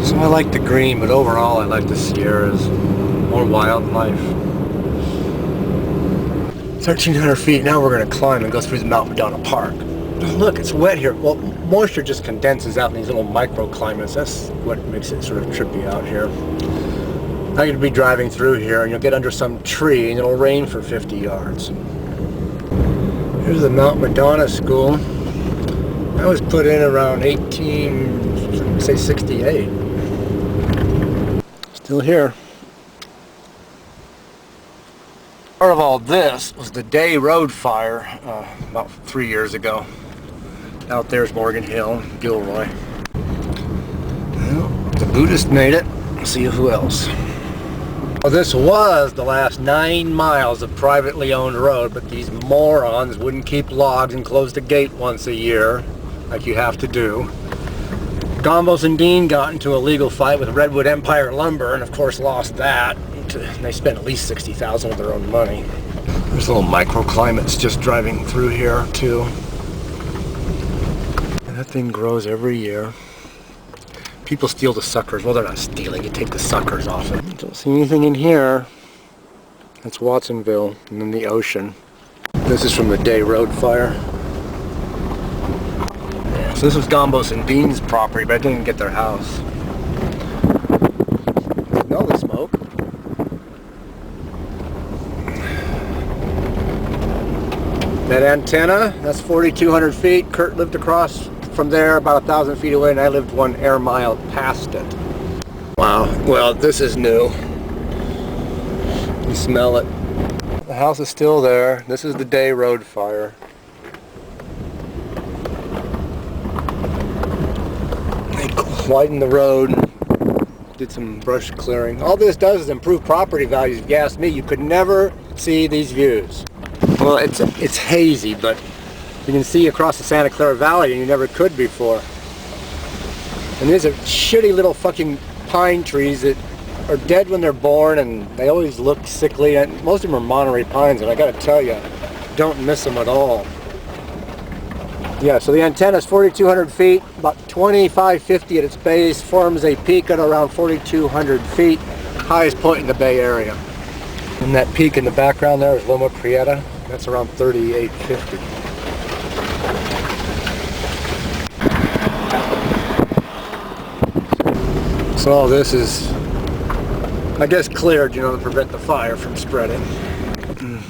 So I like the green, but overall I like the Sierras. More wildlife. 1,300 feet, now we're going to climb and go through the Mount Madonna Park. Look, it's wet here. Well, moisture just condenses out in these little microclimates. That's what makes it sort of trippy out here. Now you'll be driving through here and you'll get under some tree and it'll rain for 50 yards. Here's the Mount Madonna School. That was put in around 1868. Still here. Part of all this was the Day Road fire about 3 years ago. Out there's Morgan Hill, Gilroy. Well, the Buddhist made it. Let's see who else. Well, this was the last 9 miles of privately owned road, but these morons wouldn't keep logs and close the gate once a year, like you have to do. Gombos and Dean got into a legal fight with Redwood Empire Lumber, and of course lost that. They spent at least $60,000 of their own money. There's little microclimates just driving through here too. And that thing grows every year. People steal the suckers. Well, they're not stealing. You take the suckers off it. Don't see anything in here. That's Watsonville, and then the ocean. This is from the Day Road fire. Yeah, so this was Gombos and Dean's property, but I didn't get their house. Smell the smoke. That antenna, that's 4,200 feet. Kurt lived across from there about 1,000 feet away, and I lived 1 air mile past it. Wow, well, this is new. You smell it. The house is still there. This is the Day Road fire. They widened the road, did some brush clearing. All this does is improve property values. If you ask me, you could never see these views. Well, it's hazy, but you can see across the Santa Clara Valley and you never could before. And these are shitty little fucking pine trees that are dead when they're born, and they always look sickly. And most of them are Monterey pines, and I gotta tell you, don't miss them at all. Yeah, so the antenna is 4,200 feet, about 2,550 at its base, forms a peak at around 4,200 feet, highest point in the Bay Area. And that peak in the background there is Loma Prieta. That's around 3,850. So all this is, I guess, cleared, to prevent the fire from spreading.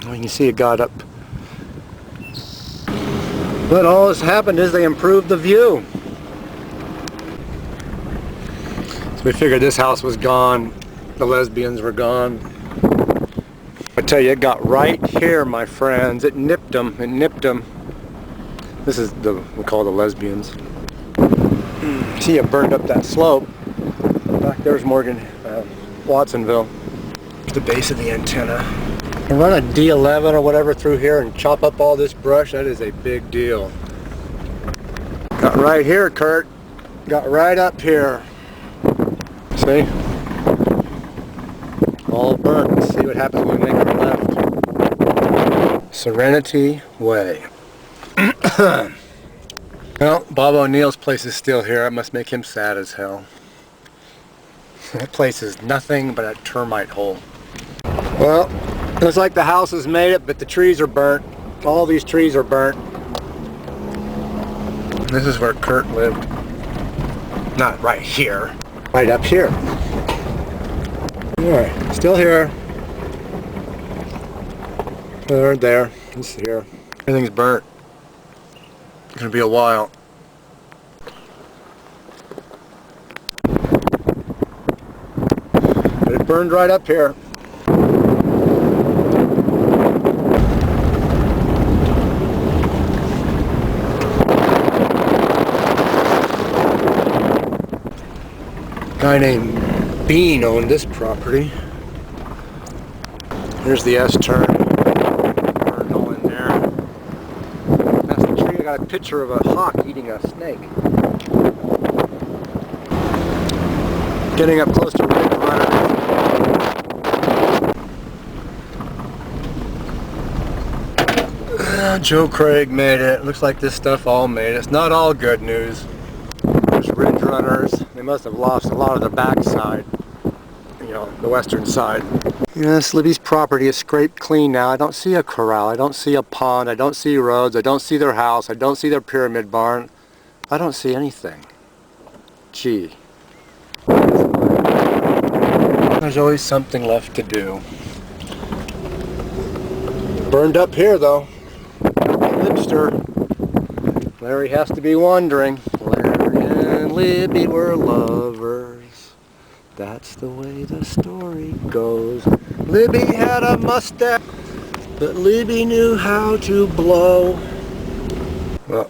Well, you can see it got up. But all that's happened is they improved the view. So we figured this house was gone. The lesbians were gone. I tell you, it got right here, my friends. It nipped them. It nipped them. This is we call the lesbians. See, it burned up that slope. Back there's Watsonville. The base of the antenna. And run a D11 or whatever through here and chop up all this brush. That is a big deal. Got right here, Kurt. Got right up here. See? All burnt. Let's see what happens when we make a left. Serenity Way. Well, Bob O'Neill's place is still here. It must make him sad as hell. That place is nothing but a termite hole. Well, looks like the house has made it, but the trees are burnt. All these trees are burnt. This is where Kurt lived. Not right here. Right up here. Alright, still here. There. It's here. Everything's burnt. It's gonna be a while. But it burned right up here. A guy named Bean owned this property. Here's the S-turn. Burned all in there. That's the tree. I got a picture of a hawk eating a snake. Getting up close to Red Runner. Joe Craig made it. Looks like this stuff all made it. It's not all good news. There's ridge runners. They They must have lost a lot of the backside, you know, the western side. Yes, Libby's property is scraped clean now. I don't see a corral, I don't see a pond, I don't see roads, I don't see their house, I don't see their pyramid barn. I don't see anything. Gee. There's always something left to do. Burned up here though. Lipster. Larry has to be wondering. Larry and Libby were lovers. That's the way the story goes. Libby had a mustache, but Libby knew how to blow. Well,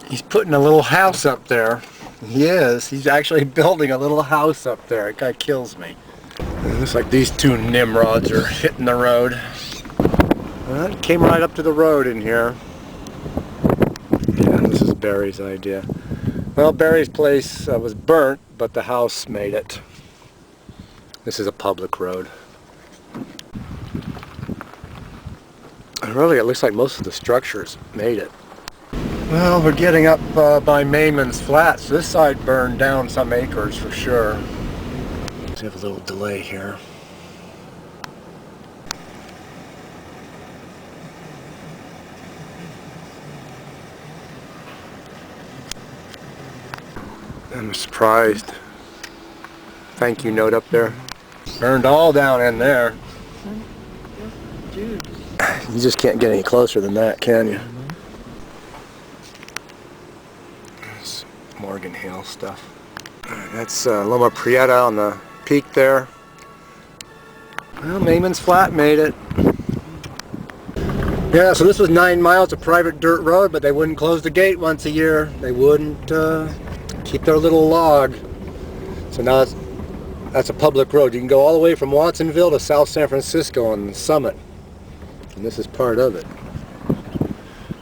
he's putting a little house up there. He is. He's actually building a little house up there. It kind of kills me. It looks like these two Nimrods are hitting the road. Well, it came right up to the road in here. Yeah, this is Barry's idea. Well, Barry's place was burnt, but the house made it. This is a public road. And really, it looks like most of the structures made it. Well, we're getting up by Mayman's Flats. This side burned down some acres for sure. Let's have a little delay here. I'm surprised. Thank you note up there. Burned all down in there. You just can't get any closer than that, can you? That's Morgan Hill stuff. That's Loma Prieta on the peak there. Well, Mayman's Flat made it. Yeah, so this was 9 miles of private dirt road, but they wouldn't close the gate once a year. They wouldn't keep their little log. So now that's a public road. You can go all the way from Watsonville to South San Francisco on the summit. And this is part of it.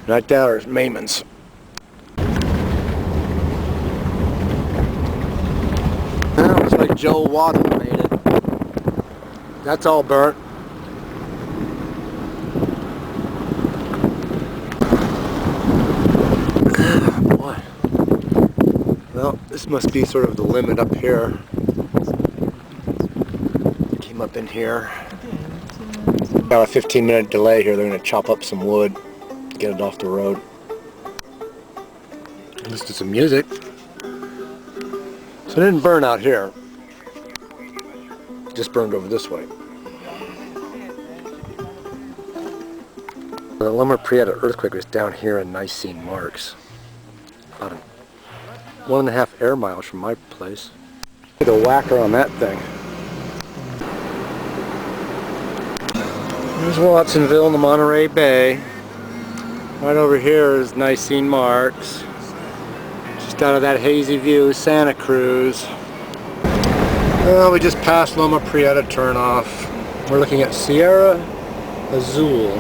Right there is Mayman's. Well, looks like Joe Waddle made it. That's all burnt. Boy. Well, this must be sort of the limit up here. Came up in here. About a 15-minute delay here. They're going to chop up some wood, get it off the road. Listen to some music. So it didn't burn out here. It just burned over this way. The Loma Prieta earthquake was down here in Nicene Marks. About 1.5 air miles from my place. Look at the whacker on that thing. There's Watsonville in the Monterey Bay. Right over here is Nicene Marks. Just out of that hazy view, Santa Cruz. Well, we just passed Loma Prieta turnoff. We're looking at Sierra Azul,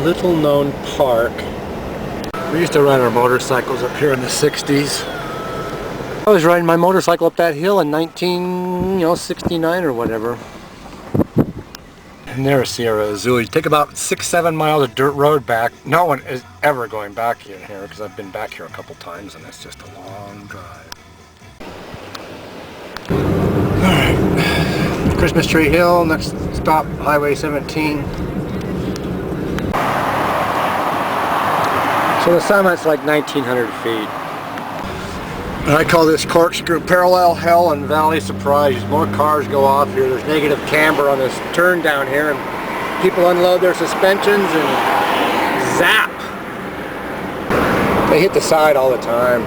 little known park. We used to ride our motorcycles up here in the 60s. I was riding my motorcycle up that hill in 1969 or whatever. And there's Sierra Azul. You take about 6-7 miles of dirt road back. No one is ever going back in here because I've been back here a couple times and it's just a long drive. Alright, Christmas Tree Hill, next stop Highway 17. So the summit's like 1,900 feet. I call this corkscrew parallel hell and valley surprise. More cars go off here. There's negative camber on this turn down here and people unload their suspensions and zap. They hit the side all the time.